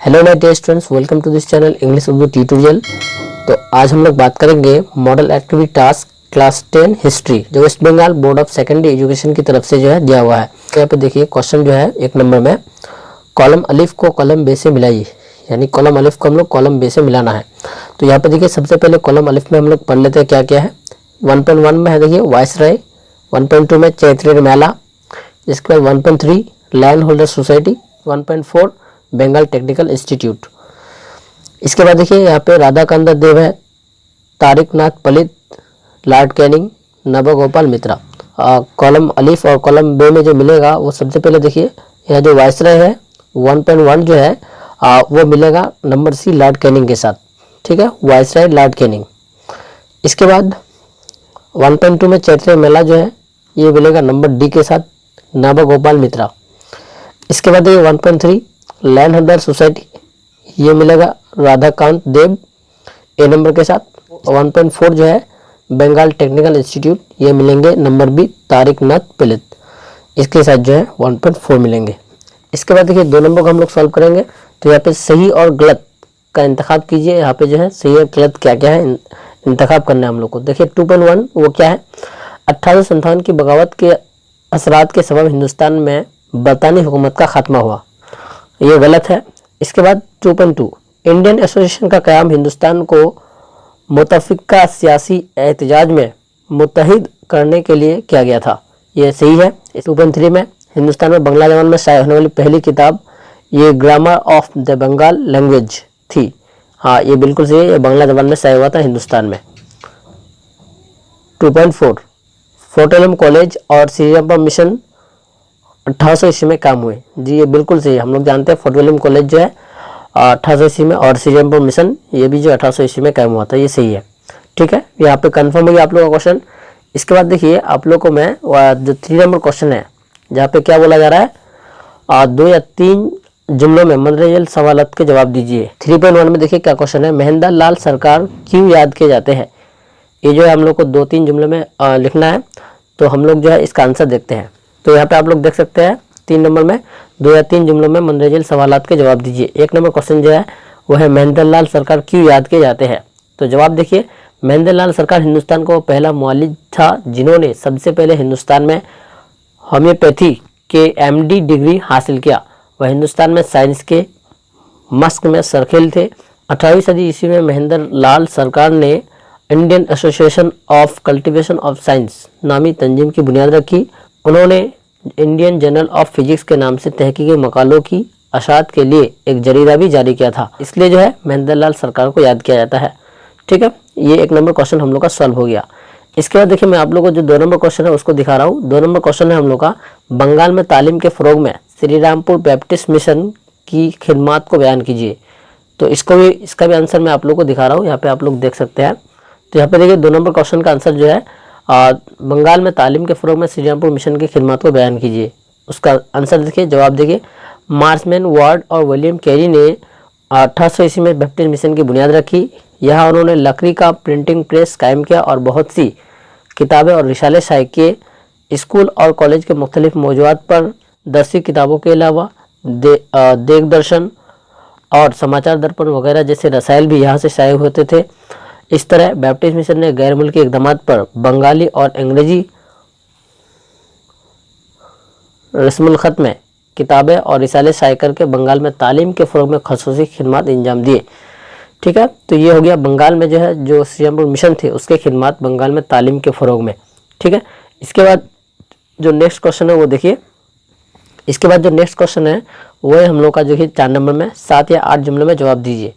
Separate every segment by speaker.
Speaker 1: Hello my dear students, welcome to this channel English Urdu tutorial. तो आज हम लोग बात करेंगे model activity task class 10 history, जो West Bengal board of secondary education की तरफ से जो है दिया हुआ है। तो यहाँ पे देखिए क्वेश्चन जो है एक नंबर में, कॉलम अलिफ को कॉलम बे से मिलाइए, यानी कॉलम अलिफ को हम लोग कॉलम बे से मिलाना है। तो यहाँ पे देखिए सबसे पहले कॉलम अलिफ में हम लोग पढ़ लेते हैं क्या क्या है। 1.1 में है देखिए वायसराय, 1.2 में चैत्री मेला, इसके बाद 1.3 land holder society, 1.4 Bengal technical institute. इसके बाद देखिए यहाँ पे राधाकांत देव है, Tarak Nath Palit, Lord Canning, Nabagopal Mitra. Column अलिफ और कॉलम बे में जो मिलेगा वो सबसे पहले देखिए यह जो वायसराय है 1.1 जो है वो मिलेगा नंबर सी लॉर्ड कैनिंग के साथ, ठीक है, वायसराय लॉर्ड कैनिंग। इसके बाद 1.2 में चैत्री मेला जो है ये मिलेगा नंबर डी के साथ, नवगोपाल मित्रा। इसके बाद देखिए 1.3 लैंड होल्डर सोसाइटी, ये मिलेगा राधाकांत देव ए नंबर के साथ। 1.4 जो है बंगाल टेक्निकल इंस्टीट्यूट, ये मिलेंगे नंबर बी तारिक नाथ पलित, इसके साथ जो है 1.4 मिलेंगे। इसके बाद देखिए 2 नंबर को हम लोग सॉल्व करेंगे। तो यहाँ पे सही और गलत का इंतखाब कीजिए। यहाँ पे जो है सही और गलत क्या क्या है इंतखाब करना है हम लोग को। देखिए 2.1 वो क्या है, 1857 की बगावत के असरात के सबब हिंदुस्तान में बरतानी हुकूमत का खात्मा हुआ, ये गलत है। इसके बाद 2.2 इंडियन एसोसिएशन का क़याम हिंदुस्तान को मुतफ़िक़ा सियासी एहतजाज में मुत्तहिद करने के लिए किया गया था, ये सही है। 2.3 में हिंदुस्तान में बांग्ला ज़बान में शाया होने वाली पहली किताब ये grammar of the Bengal language थी, हाँ ये बिल्कुल सही है, ये बांग्ला ज़बान में शाया हुआ था हिंदुस्तान में। 2.4 फोर्ट विलियम कॉलेज और श्रीरामपुर मिशन 1800 ईस्वी में काम हुए, जी ये बिल्कुल सही है। हम लोग जानते हैं फोर्ट विलियम कॉलेज जो है 1800 ईस्वी में, और श्रीरामपुर मिशन ये भी जो 1800 ईस्वी में कायम हुआ था, ये सही है, ठीक है। यहाँ पे कंफर्म हो गया आप लोगों का क्वेश्चन। इसके बाद देखिए आप लोग को मैं जो 3 नंबर क्वेश्चन है जहाँ पे क्या बोला जा रहा है, 2 या 3 जुमलों में मंदरजल सवालत के जवाब दीजिए। 3.1 में देखिए क्या क्वेश्चन है, महेंद्र लाल सरकार क्यों याद किए जाते हैं। ये जो है हम लोग को 2-3 जुमलों में लिखना है, तो हम लोग जो है इसका आंसर देखते हैं। तो यहाँ पे आप लोग देख सकते हैं 3 नंबर में 2 या 3 जुमलों में मंदरजल सवालात के जवाब दीजिए। 1 नंबर क्वेश्चन जो है वो है महेंद्र लाल सरकार क्यों याद किए जाते हैं। तो जवाब देखिए, महेंद्र लाल सरकार हिंदुस्तान को पहला मुअल्लिम था जिन्होंने सबसे पहले हिंदुस्तान में होम्योपैथी के MD डिग्री हासिल किया। वह हिंदुस्तान में साइंस के मस्क में सरखेल थे। 18वीं सदी ईस्वी में महेंद्र लाल सरकार ने Indian association of cultivation of science नामी तंजीम की बुनियाद रखी। उन्होंने इंडियन जर्नल ऑफ फिजिक्स के नाम से तहकीकी मकालों की अशात के लिए एक जरीदा भी जारी किया था, इसलिए जो है महेंद्र लाल सरकार को याद किया जाता है, ठीक है। ये 1 नंबर क्वेश्चन हम लोग का सॉल्व हो गया। इसके बाद देखिए मैं आप लोगों को जो 2 नंबर क्वेश्चन है उसको दिखा रहा हूँ। 2 नंबर क्वेश्चन है हम लोग का, बंगाल में तालीम के फ़रोग में श्री रामपुर बैप्टिस्ट मिशन की खिदमात को बयान कीजिए। तो इसका भी आंसर मैं आप लोग को दिखा रहा हूँ, यहाँ पे आप लोग देख सकते हैं। तो यहाँ पे देखिए 2 नंबर क्वेश्चन का आंसर जो है बंगाल में तालीम के फ़रोग में श्रीरामपुर मिशन की खिदमत को बयान कीजिए। उसका आंसर देखिए, जवाब देखिए, मार्समैन वार्ड और विलियम कैरी ने 1800 ईस्वी में बैप्टिस्ट मिशन की बुनियाद रखी। यहाँ उन्होंने लकड़ी का प्रिंटिंग प्रेस कायम किया और बहुत सी किताबें और रिसाले शाये किए। स्कूल और कॉलेज के मुख्तलिफ मौज़ूआत पर दरसी किताबों के अलावा दिग्दर्शन और समाचार दर्पण वगैरह जैसे रसायल भी यहाँ से शाये होते थे। इस तरह बैप्टिस्ट मिशन ने गैर मुल्की इक़दामात पर बंगाली और अंग्रेजी रस्मुल ख़त में किताबें और रिसाले शाये करके बंगाल में तालीम के फ़रोग में ख़ुसूसी खिदमत अंजाम दिए, ठीक है। तो ये हो गया बंगाल में जो है जो श्रीरामपुर मिशन थे उसके खिदमत बंगाल में तालीम के फ़रोग में, ठीक है। इसके बाद जो नेक्स्ट क्वेश्चन है वो देखिए, इसके बाद जो नेक्स्ट क्वेश्चन है वो है हम लोग का जो कि 4 नंबर में 7 या 8 जुमलों में जवाब दीजिए।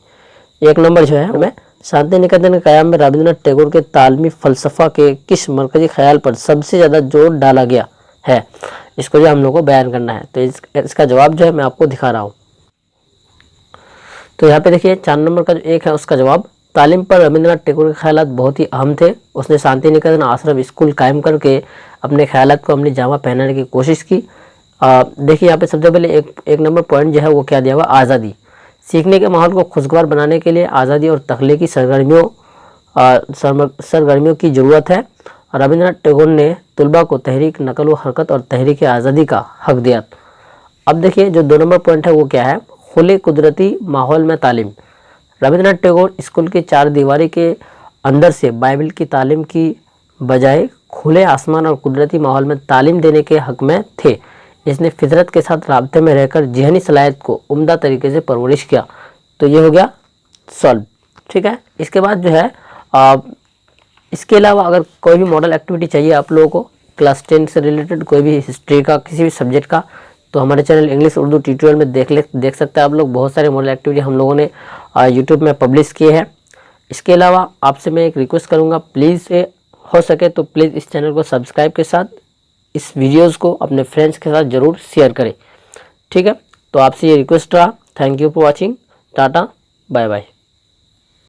Speaker 1: 1 नंबर जो है मैं, शांति निकेतन के क़याम में रविंद्रनाथ टैगोर के तालमी फ़लसफ़ा के किस मरकज़ी ख्याल पर सबसे ज़्यादा जोर डाला गया है, इसको जो हम लोग को बयान करना है। तो इसका जवाब जो है मैं आपको दिखा रहा हूँ। तो यहाँ पे देखिए 4 नंबर का जो 1 है उसका जवाब, तालीम पर रविंद्रनाथ टैगोर के ख्यालात बहुत ही अहम थे। उसने शांति निकेतन आश्रम स्कूल कायम करके अपने ख्यालात को अपनी जामा पहनाने की कोशिश की। देखिए यहाँ पे सबसे पहले एक नंबर पॉइंट जो है वो क्या दिया हुआ, आज़ादी। सीखने के माहौल को खुशगवार बनाने के लिए आज़ादी और तख्लीकी सरगर्मियों की ज़रूरत है। रविंद्रनाथ टैगोर ने तुलबा को तहरीक नकल व हरकत और तहरीक आज़ादी का हक दिया। अब देखिए जो 2 नंबर पॉइंट है वो क्या है, खुले कुदरती माहौल में तालीम। रविंद्रनाथ टैगोर स्कूल की चार दीवारी के अंदर से बाइबल की तालीम की बजाय खुले आसमान और कुदरती माहौल में तालीम देने के हक में थे। इसने फितरत के साथ राब्ते में रहकर ज़हनी सलाहियत को उम्दा तरीके से परवरिश किया। तो ये हो गया सॉल्व। ठीक है, इसके बाद जो है इसके अलावा अगर कोई भी मॉडल एक्टिविटी चाहिए आप लोगों को क्लास 10 से रिलेटेड, कोई भी हिस्ट्री का किसी भी सब्जेक्ट का, तो हमारे चैनल इंग्लिश उर्दू ट्यूटोरियल में देख सकते हैं आप लोग। बहुत सारे मॉडल एक्टिविटी हम लोगों ने यूट्यूब में पब्लिश किए हैं। इसके अलावा आपसे मैं एक रिक्वेस्ट करूंगा, प्लीज़ हो सके तो प्लीज़ इस चैनल को सब्सक्राइब के साथ इस वीडियोस को अपने फ्रेंड्स के साथ ज़रूर शेयर करें। ठीक है, तो आपसे ये रिक्वेस्ट रहा। Thank you for watching. Tata, bye bye.